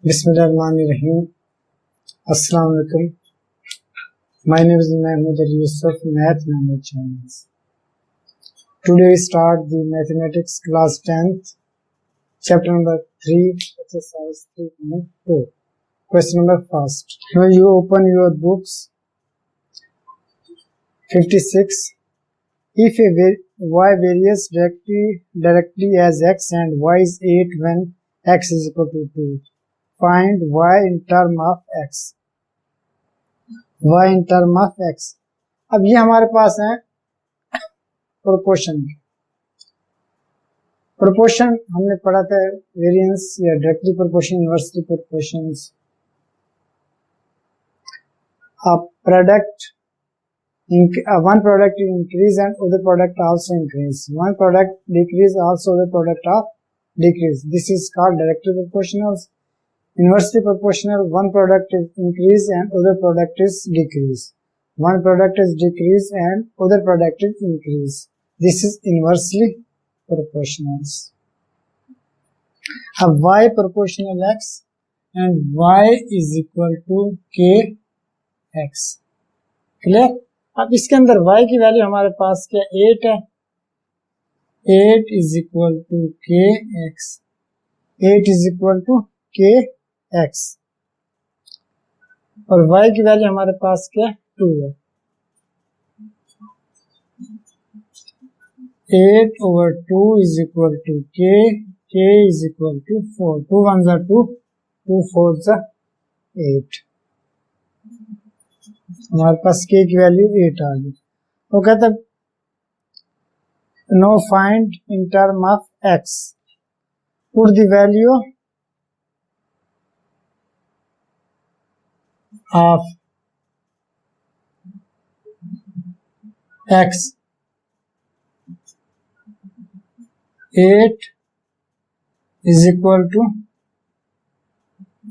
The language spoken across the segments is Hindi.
Bismillahirrahmanirrahim. Assalamu alaikum. My name is Mahmoud Ali Yusuf, Math Language Channels. Today we start the Mathematics class 10th, chapter number 3, exercise 3.2. Question number first. Now you open your books. 56. If a y varies directly as x and y is 8 when x is equal to 2. Find y in term of x. y in term of x. अब ये हमारे पास है प्रोपोर्शन। प्रोपोर्शन हमने पढ़ा था वेरिएंस या directly proportion, inversely proportions. One product increase and other product also increase. One product decrease, also other product of decrease. This is called directly proportional. Inversely proportional, one product is increase and other product is decrease. One product is decrease and other product is increase. This is inversely proportional. Have y proportional x and y is equal to kx. Clear? अब इसके अंदर y की वैल्यू हमारे पास क्या 8 है। 8 is equal to kx. 8 is equal to kx और y की वैल्यू हमारे पास क्या 2 है। 8 over 2 is equal to k is equal to 4. 2 1s are 2, 2 4s are 8. हमारे पास k की वैल्यू 8 आ गई। वो कहता know find in term of x, put the value of x. 8 is equal to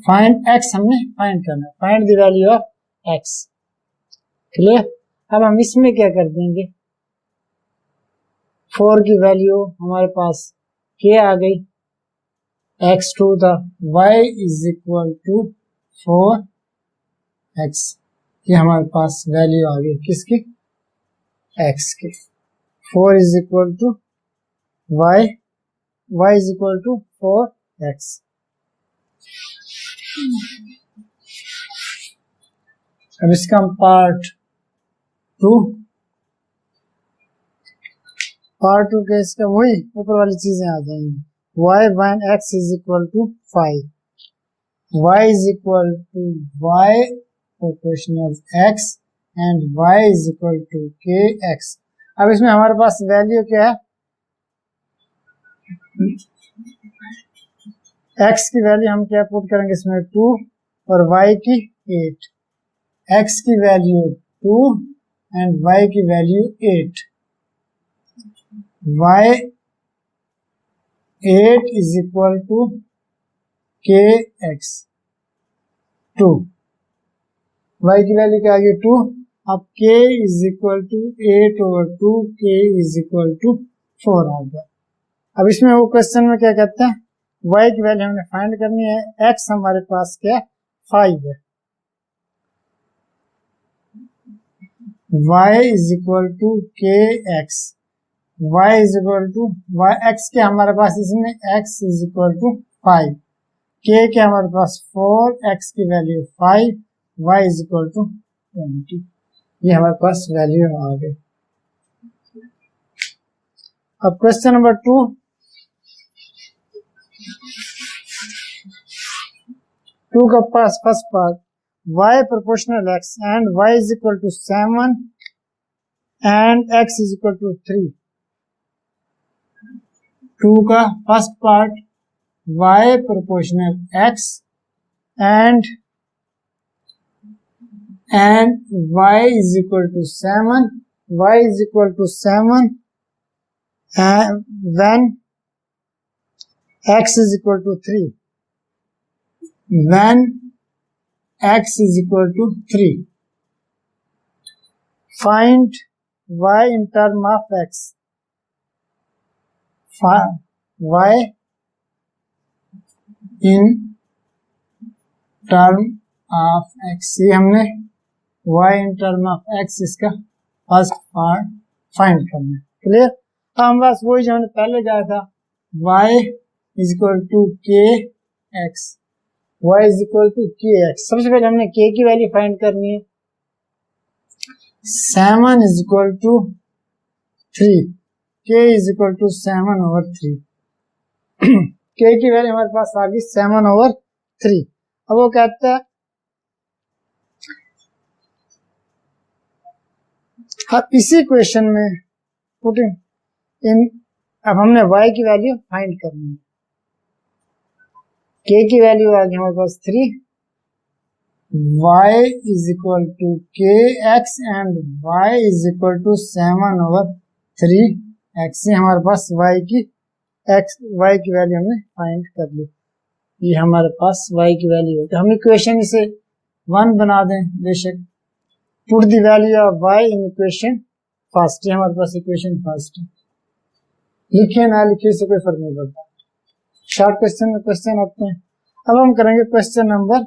find x, हमने फाइंड करना है, find the value of x। Clear? अब हम इसमें क्या कर देंगे, 4 की वैल्यू हमारे पास k आ गई, x to the y is equal to 4x। ये हमारे पास वैल्यू आ गई किसकी, x की। 4 is equal to y is equal to 4x। अब इसका हम पार्ट 2 के इसका वही ऊपर वाली चीजें आ जाएंगी। y when x is equal to 5, y is equal to y proportional x and y is equal to kx। अब इसमें हमारे पास वैल्यू क्या है, x की वैल्यू हम क्या पुट करेंगे इसमें 2 और y की 8। x की वैल्यू 2 एंड y की value 8। y 8 is equal to kx 2। y की वैल्यू क्या आ गई 2। अब k is equal to 8 over 2, k is equal to 4 आ गया। अब इसमें वो क्वेश्चन में क्या कहते हैं, y की वैल्यू हमने फाइंड करनी है, x हमारे पास क्या 5 है। y is equal to kx, y is equal to y, x के हमारे पास इसमें x is equal to 5, k के हमारे पास 4, x की value 5, y is equal to 20। ये हमारे पास वैल्यू आ गई। अब क्वेश्चन नंबर 2, का पास first part y proportional x and y is equal to 7 and x is equal to 3। 2 का first part y proportional x and y is equal to 7, y is equal to 7 and when x is equal to 3, when x is equal to 3, find y in term of x, y in term of x, ये हमने y in term of x इसका फर्स्ट पार्ट फाइंड करना है। क्लियर। हम बस वही जो हमने पहले कहा था, y is equal to k x, y is equal to k x. सबसे पहले हमने k की वैल्यू फाइंड करनी है। 7 is equal to 3, k is equal to 7/3। k की वैल्यू हमारे पास आ गई 7/3। अब वो कहता है अब इसी क्वेश्चन में पुटिंग इन, अब हमने y की वैल्यू फाइंड करनी है। k की वैल्यू आ गई हमारे पास 3, y is equal to k x and y is equal to 7/3 x। हमारे पास y की वैल्यू हमने फाइंड कर ली। ये हमारे पास y की वैल्यू है। तो हम इक्वेशन इसे 1 बना दें बेशक। Put the value of y in equation first, ये हमारे पास इक्वेशन फर्स्ट है। लिखे ना लिखे से कोई फर्क नहीं पड़ता। शॉर्ट क्वेश्चन में क्वेश्चन आते हैं। अब हम करेंगे क्वेश्चन नंबर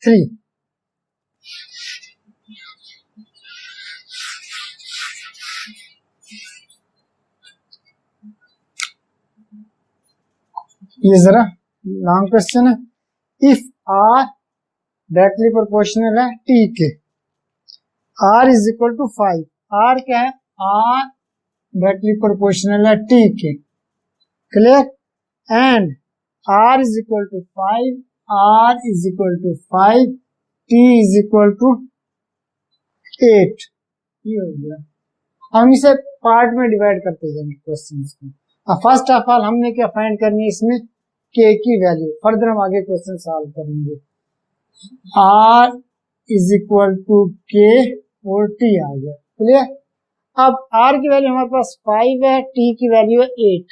3। ये जरा लॉन्ग क्वेश्चन है। इफ r डायरेक्टली प्रोपोर्शनल है t के, r is equal to 5, r क्या है, r डायरेक्टली प्रोपोर्शनल है t के। Clear. And r is equal to 5, r is equal to 5, t is equal to 8। ये हो गया। हम इसे पार्ट में डिवाइड करते जाएंगे क्वेश्चन को। फर्स्ट ऑफ ऑल हमने क्या फाइंड करनी है इसमें, k की वैल्यू। फर्दर हम आगे क्वेश्चन सॉल्व करेंगे। r is equal to k और t आ गया। क्लियर। अब r की वैल्यू हमारे पास 5 है, t की वैल्यू है 8।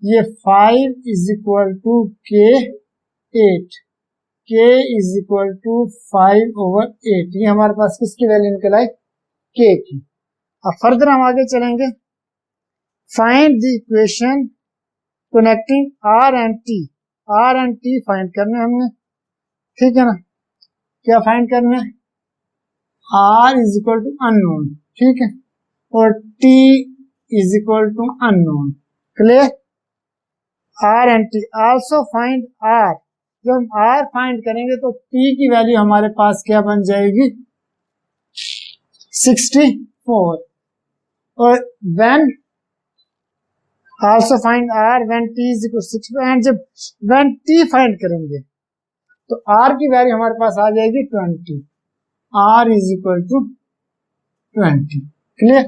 ये 5 is equal to k 8, k is equal to 5/8। ये हमारे पास किसकी वैल्यू निकल आई, k की। अब फर्दर हम आगे चलेंगे। Find the equation connecting r and t। r and t find करने हमने, ठीक है ना। क्या फाइंड करना है, r is equal to unknown, ठीक है, और t is equal to unknown. Clear. r and t also find r। जब हम r फाइंड करेंगे तो t की वैल्यू हमारे पास क्या बन जाएगी, 64। और when also find r when t is equal to 6। And जब when t फाइंड करेंगे तो r की वैल्यू हमारे पास आ जाएगी 20, r is equal to 20। Clear.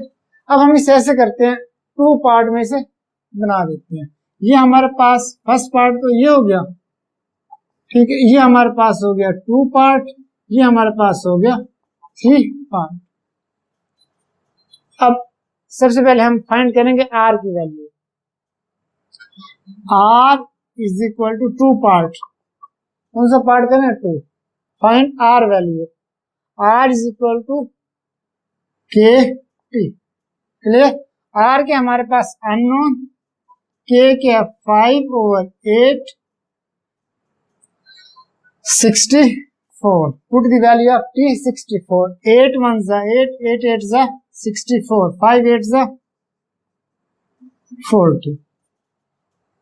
अब हम इसे ऐसे करते हैं, 2 पार्ट में से बना देते हैं। ये हमारे पास फर्स्ट पार्ट तो ये हो गया, ठीक है, ये हमारे पास हो गया 2 पार्ट, ये हमारे पास हो गया 3 पार्ट। अब सबसे पहले हम फाइंड करेंगे r की value. r is equal to 2 part, कौन सा पार्ट करें, 2। Find r value, r is equal to k t। Clear. r के हमारे पास अननोन, k के 5/8, 64। Put the value of t 64। 8 1 8, 8 8 64, 5 8 40।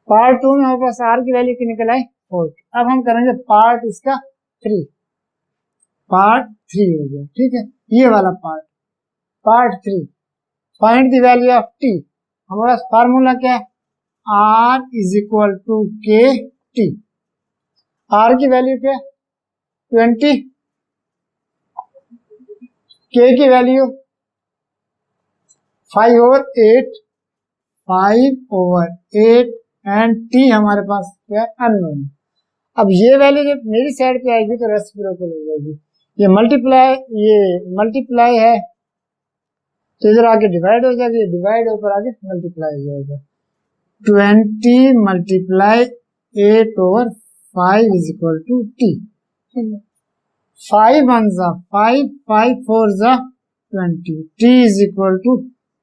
Part 2 में हमारे पास r की वैल्यू की निकल आई 40। अब हम करेंगे पार्ट इसका 3। पार्ट 3 हो गया, ठीक है, ये वाला part. Part 3 find the value of t। हमारा फार्मूला क्या है, r is equal to k t। r की वैल्यू क्या है, 20, k की वैल्यू 5/8, 5/8 एंड t हमारे पास क्या है, अननोन। अब ये वैल्यू जब मेरी साइड पे आएगी तो रेसिप्रोकल हो जाएगी। ये मल्टीप्लाई है तो इधर आगे डिवाइड हो जाएगी, डिवाइड ऊपर आगे मल्टीप्लाई हो जाएगा। 20 multiply 8/5 is equal to t। 5 1 5, 5 4 20, t is equal to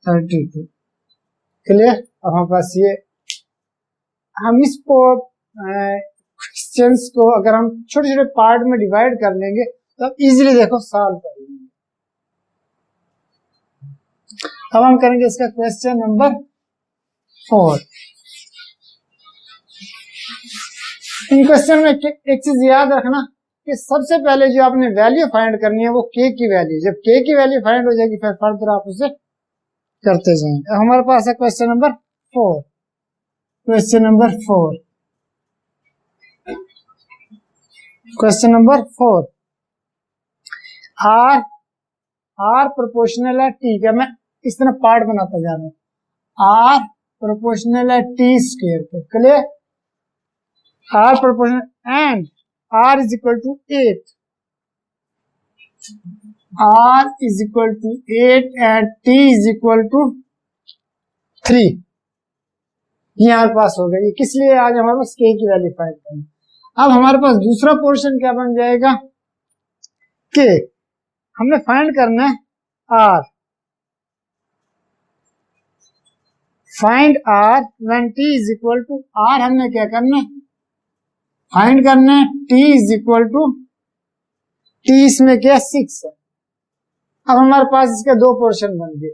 32। Clear. अब हमारे पास ये, हम इसको क्वेश्चंस को अगर हम छोटे छोटे पार्ट में डिवाइड कर लेंगे तो आप इजीली देखो सॉल्व कर लेंगे। अब हम करेंगे इसका क्वेश्चन नंबर 4। इन क्वेश्चन में एक चीज याद रखना कि सबसे पहले जो आपने वैल्यू फाइंड करनी है वो k की वैल्यू, जब k की वैल्यू फाइंड हो जाएगी फिर फर्दर आप उसे करते जाएंगे। अब हमारे पास है question number 4। Question number 4, question number 4, r proportional है टी का, मैं इस तरह पार्ट बनाता जा रहा हूं। आर प्रोपोर्शनल है टी स्क्वायर पे, clear. R proportional and r is equal to 8, r is equal to 8 and t is equal to 3। ये हमारे पास हो गया। ये किस लिए? आज हमारे पास के की वैल्यू फाइंड करनी। अब हमारे पास दूसरा पोर्शन क्या बन जाएगा? के। हमने फाइंड करना है r. Find r when t is equal to r. हमने क्या करना है? फाइंड करना है t is equal to t, इसमें क्या 6 है। अब हमारे पास इसके दो पोर्शन बन गए।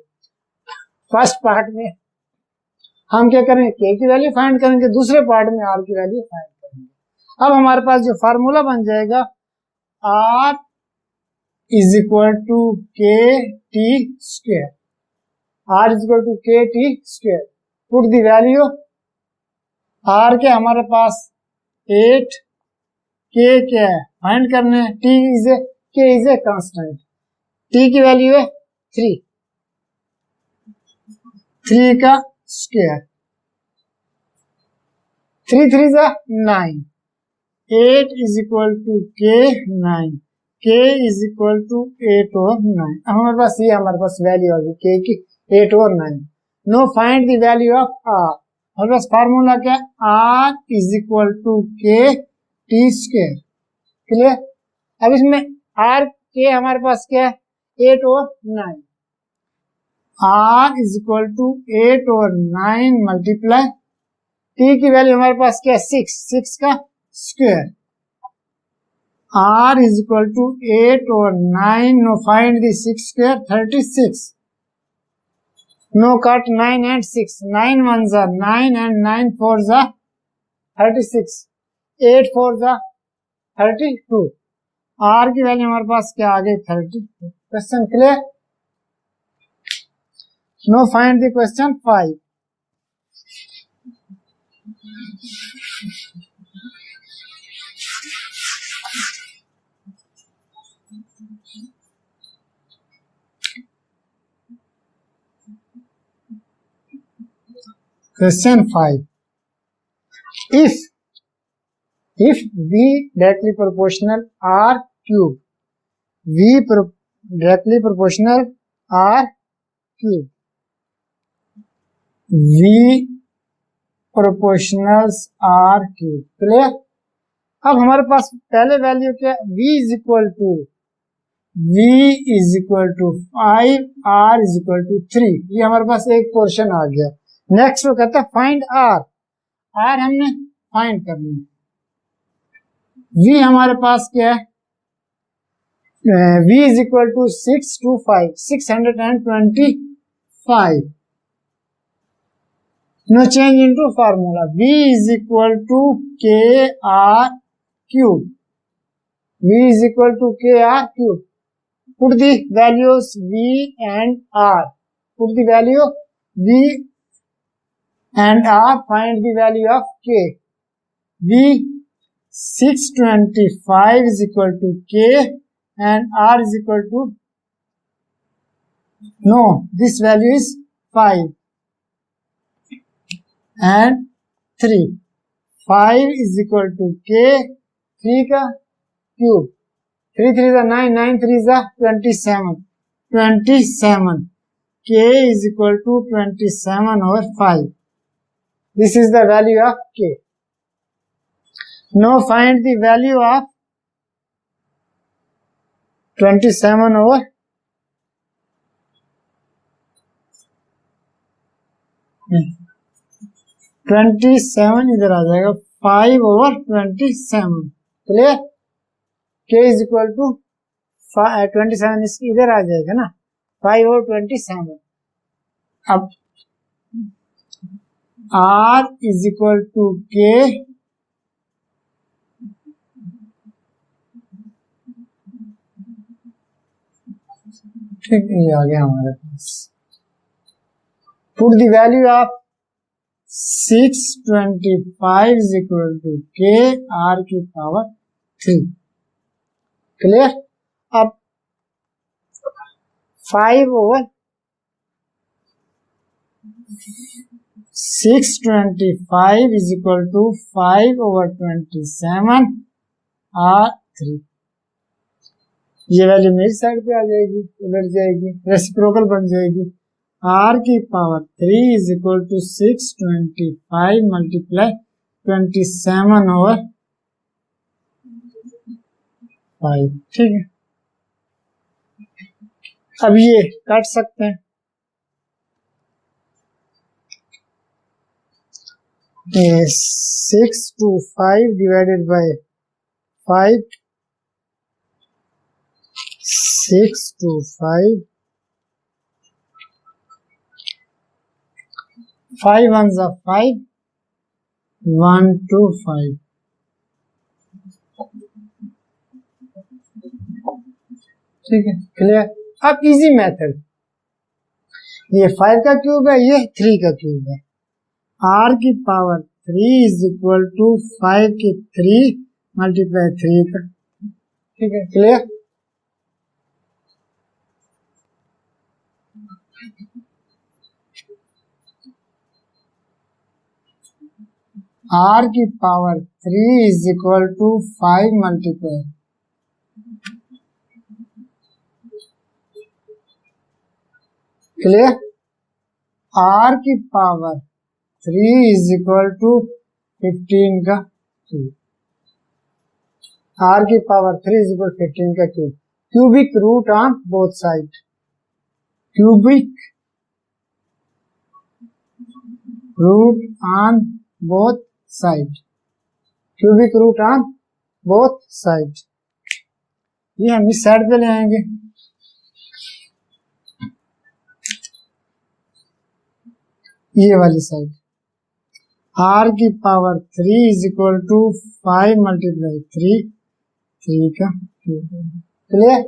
फर्स्ट पार्ट में हम क्या करेंगे? के की वैल्यू फाइंड करेंगे, दूसरे पार्ट में आर की वैल्यू फाइंड करेंगे। अब हमारे पास जो फार्मूला बन जाएगा आर इज इक्वल टू के T square, R is equal to के T square. Put the value R के हमारे पास 8, के क्या है फाइंड करना है, टी इज ए, के इज ए कांस्टेंट, टी की वैल्यू है 3, 3 का स्क्वायर, 3 3 जा 9, 8 इज इक्वल टू के 9, के इज इक्वल टू 8 और 9। हमारे पास ये हमारे पास वैल्यू होगी के की 8 और 9। No find the value of r. हमारे पास फार्मूला क्या है? आर इज इक्वल टू के टी स्क्वायर, क्लियर। अब इसमें आर के हमारे पास क्या है? 8 और 9। आर इज इक्वल टू 8 और 9 मल्टीप्लाई टी की वैल्यू हमारे पास क्या है? 6, 6 का square. R is equal to 8 over 9. Now find the 6 square, 36. No cut 9 and 6. 9 ones are 9 and 9 fours are 36. 8 fours are 32. R की वैल्यू हमारे पास क्या आ गई? 32. Question clear? Now find the question 5. Question 5. If V directly proportional R cube, V directly proportional R cube, V proportionals R cube, clear. अब हमारे पास पहले वैल्यू क्या? V is equal to 5, R is equal to 3। ये हमारे पास एक पोर्शन आ गया। नेक्स्ट वो कहता है फाइंड आर। आर हमने फाइंड करना है। वी हमारे पास क्या है? V is equal to 625, 625। No change into formula. V is equal to K R cube, V is equal to K R cube. Put the values V and R, put the value V and R, find the value of K. V 625 is equal to K and R is equal to, no, this value is 5 and 3. 5 is equal to K, 3 का cube, 3 3 is 9, 9 3 is 27, 27. K is equal to 27 over 5. This is the value of K. Now find the value of 27 over 27 इधर आ जाएगा 5/27. Clear? k is equal to 27 इसकी इधर आ जाएगा ना, 5/27. अब r is equal to k, ठीक है, ये आ गया हमारे पास. Put the value of 625 is equal to k r की पावर 3. क्लियर? अब 5/625 इज इक्वल टू 5/27 r3. ये वैल्यू मेरी साइड पे आ जाएगी, उलट जाएगी, रेसिप्रोकल बन जाएगी. r की power 3 is equal to 625 multiply 27/5. ठीक है, अब ये काट सकते हैं. 6 to 5 divided by 5, 6 to 5, 5 ones are 5, 1 to 5. ठीक है, क्लियर? अब इजी मेथड, ये 5 का क्यूब है, ये 3 का क्यूब है. r की पावर 3 इज इक्वल टू 5 की 3 मल्टीप्लाई 3 का. ठीक है, क्लियर? r की power 3 is equal to 5 multiply. Clear? r की पावर 3 इज इक्वल टू 15 का क्यूब. r की पावर 3 इज इक्वल 15 का cube. Cubic root on both side. Cubic root on both side. Cubic root on both side. ये हम इस साइड पे ले आएंगे. ये वाली साइड. r की power 3 is equal to 5 multiply 3 का क्यूब. क्लियर?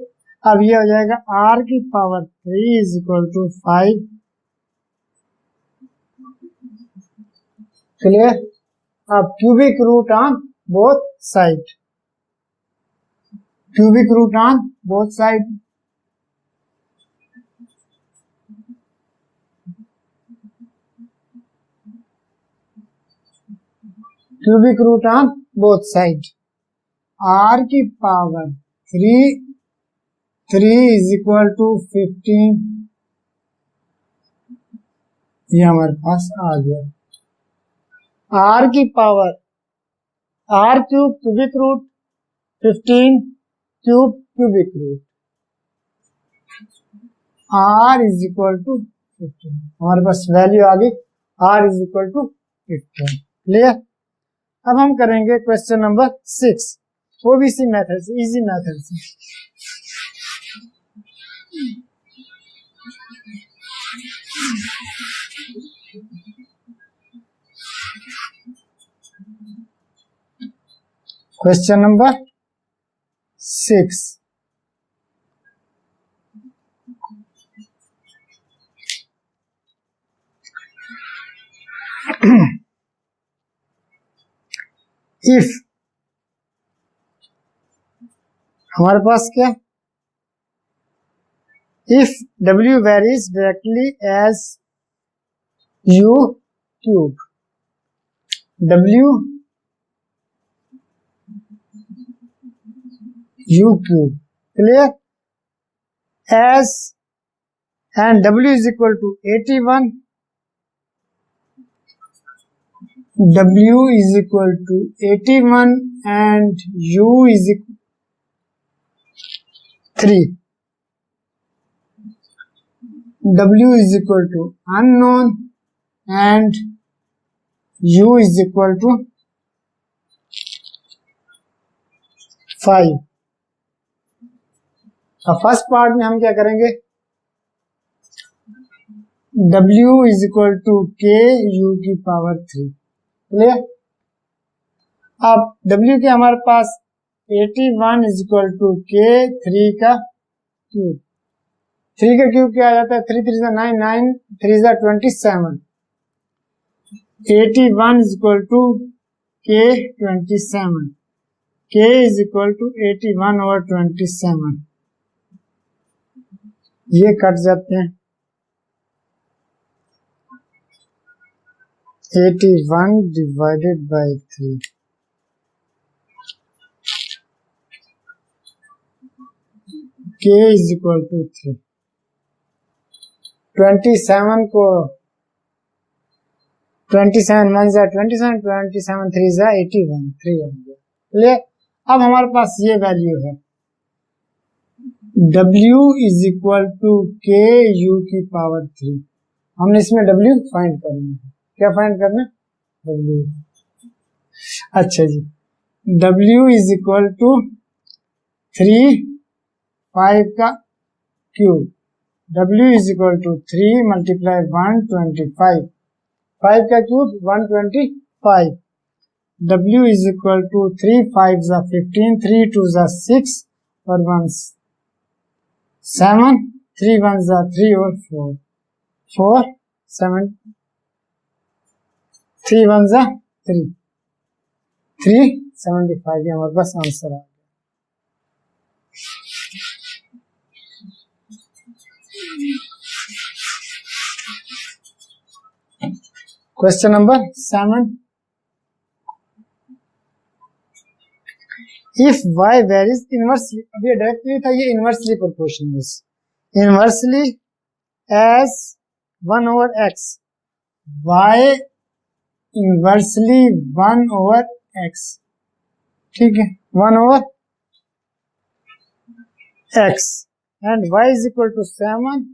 अब ये हो जाएगा r की power 3 is equal to 5. Clear? अब cubic root on both side. Cubic root on both side. Cubic root on both side. r की पावर 3 इज इक्वल टू 15. ये हमारे पास आ गया. r की power r cube cubic root 15 cube cubic root. r is equal to 15. हमारे पास वैल्यू आ गई, r is equal to 15. Clear? अब हम करेंगे क्वेश्चन नंबर 6, वो भी इसी मेथड से, इजी मेथड से. Question number 6. इफ हमारे पास क्या, if w varies directly as u cube, w u cube. Clear? as and w is equal to 81, w is equal to 81 and u is equal 3. w is equal to unknown and u is equal to 5। अब फर्स्ट पार्ट में हम क्या करेंगे, W इज इक्वल टू के यू की पावर 3। क्लियर। अब W के हमारे पास 81 इज इक्वल टू के 3 का क्यूब। 3 का क्यूब क्या आ जाता है, 3 3 9, 9 3 27। 81 इज इक्वल टू के 27, के इज इक्वल टू 81 ओवर 27। ये कट जाते हैं, 81 डिवाइडेड बाय 3, के इज इक्वल टू 3। 27 को 27 1 जा 27, 27 3 जा 81, 3 हो गया। क्लियर। अब हमारे पास ये वैल्यू है, W इज इक्वल टू के यू की पावर 3। हमने इसमें W फाइंड करना है। क्या फाइंड करना है, W। अच्छा जी, W इज इक्वल टू 3 5 का cube. W is equal to 3 multiply 125, 5 का cube 125। W is equal to 3 5 जा 15, 3 2 जा 6 और 1 7, 3 1 जा 3 और 4 4 7, 3 1 जा 3 375। ये हमारे पास आंसर आ गया। Question number 7, if y varies inversely, अब ये डायरेक्टली था, ये इनवर्सली प्रोपोर्शनल है। Inversely as 1 over x, y inversely 1 over x। ठीक है, 1 over x and y is equal to 7,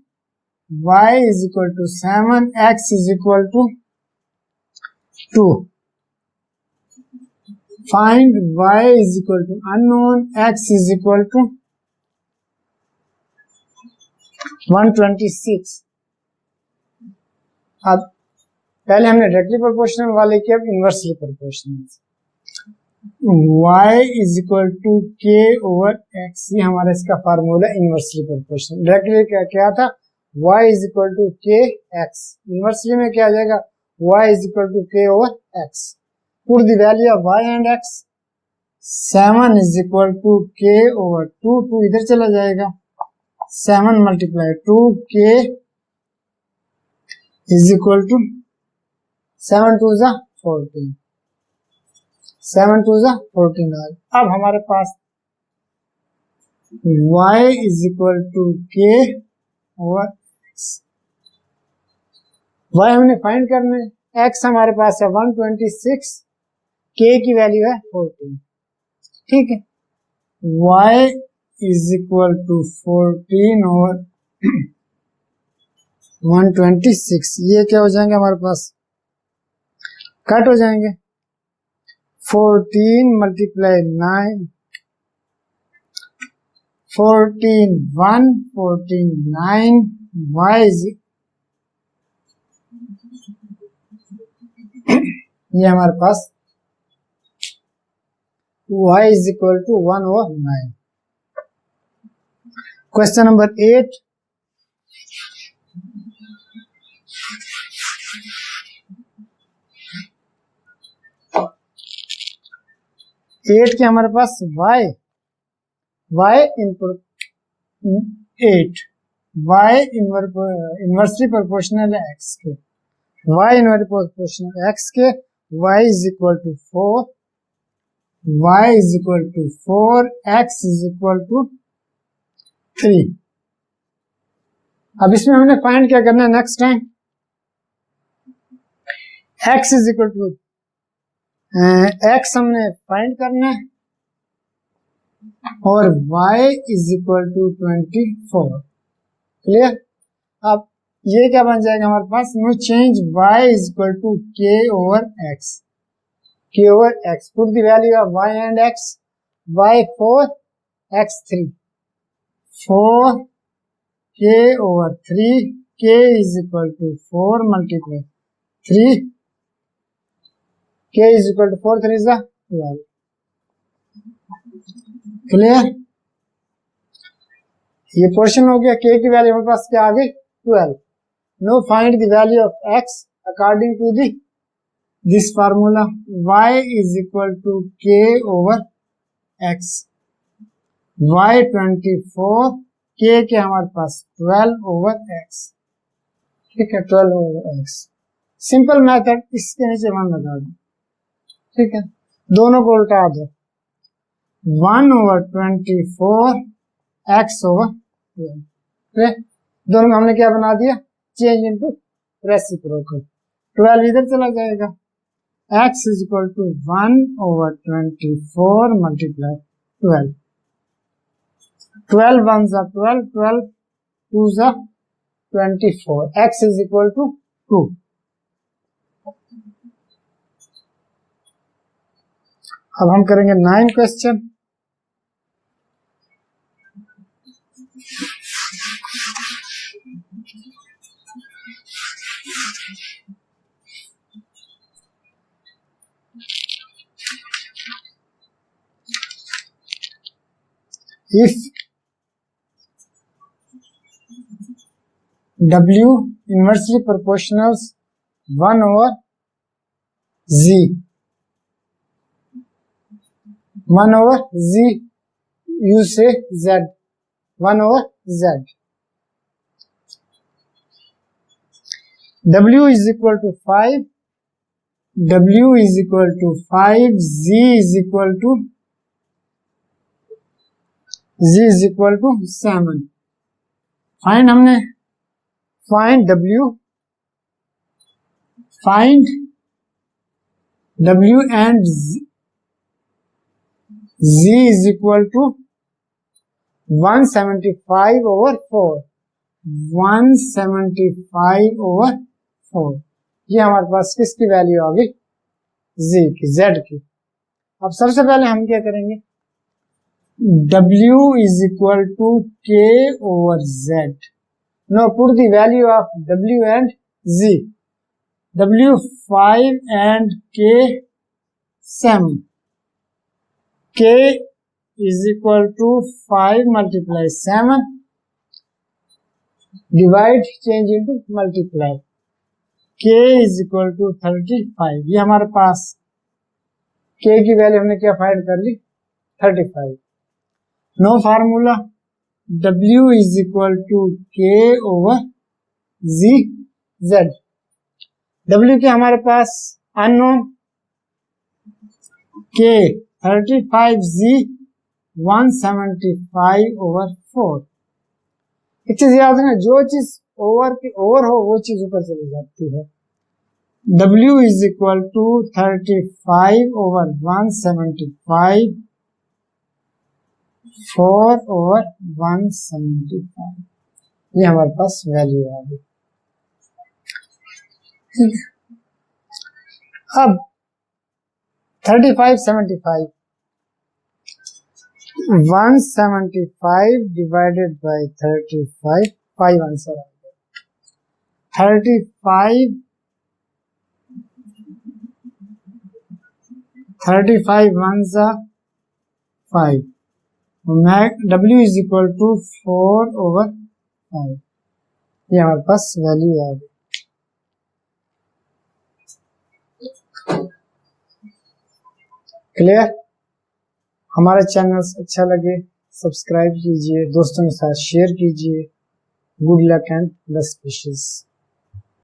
y is equal to 7, x is equal to 2। Find y is equal to unknown, x is equal to 126। अब पहले हमने डायरेक्टली प्रोपोर्शनल वाले किया, अब inversely proportional. y is equal to k over x, ये हमारा इसका फार्मूला इनवर्सली प्रोपोर्शनल। डायरेक्टली क्या था, y is equal to k x, inversely में क्या आ जाएगा, y is equal to k over x। Put the value of y and x, 7 is equal to k over 2, 2 इधर चला जाएगा, 7 multiply 2, k is equal to 7 2 जा 14, 7 2 जा 14। अब हमारे पास y is equal to k over x, y हमने फाइंड करना है, x हमारे पास है 126, k की वैल्यू है 14। ठीक है, y इज इक्वल टू 14 और 126, ये क्या हो जाएंगे हमारे पास, कट हो जाएंगे। 14 मल्टीप्लाई 9, 14 1 14 9, y इज, ये हमारे पास y is equal to 1 over 9। Question number 8, के हमारे पास y input 8, y inversely proportional है x के, y इनवर्सली प्रोपोर्शनल x के, y is equal to 4, y is equal to 4, x is equal to 3। अब इसमें हमने फाइंड क्या करना है next time, x is equal to x हमने फाइंड करना है और y is equal to 24। Clear. अब ये क्या बन जाएगा हमारे पास, no change y is equal to k over x, k over x। Put the value of y and x, y 4x3, 4k over 3, k is equal to 4 multiply 3, k is equal to 4, 3 is the 12. Clear? ये पोर्शन हो गया। k की वैल्यू हमारे पास क्या आ गई 12। No find the value of x according to this formula y is equal to k over x, y 24, k के हमारे पास 12 over x, ठीक है 12 over x। सिंपल मेथड, इसके नीचे 1 लगा दो, ठीक है, दोनों को उल्टा दो, 1 over 24 x over 12, ठीक, दोनों में हमने क्या बना दिया, चेंज इनटू रेसिप्रोकल, 12 इधर चला जाएगा, x is equal to 1 over 24 multiply 12, 12 ones are 12, 12 twos are 24, x is equal to 2। अब हम करेंगे 9 question. If W inversely proportional 1 over Z, 1 over Z, you say Z, 1 over Z, W is equal to 5, W is equal to 5, Z is equal to 7। Find हमने find W and Z is equal to 175 over 4, 175 over 4, ये हमारे पास किसकी वैल्यू आ गई, Z की, Z की। अब सबसे पहले हम क्या करेंगे, W is equal to K over Z. Now put the value of W and Z. W 5 and K 7. K is equal to 5 multiply 7. Divide, change into multiply. K is equal to 35. ये हमारे पास K की वैल्यू हमने क्या फाइंड कर ली, 35। No formula, W is equal to K over Z। W के हमारे पास अननोन, K 35, Z 175 over 4। एक चीज याद रखना, जो चीज ओवर हो वो चीज ऊपर चली जाती है। W is equal to 35 over 175, 4 over 175, ये हमारे पास वैल्यू आ गई। अब 35, 75, 175 divided by 35, 5 आंसर आ गया। 35 ones are 5, W is equal to 4 over 5, ये हमारे पास वैल्यू आ गई। क्लियर? हमारा चैनल अच्छा लगे सब्सक्राइब कीजिए, दोस्तों के साथ शेयर कीजिए। Good luck and best wishes.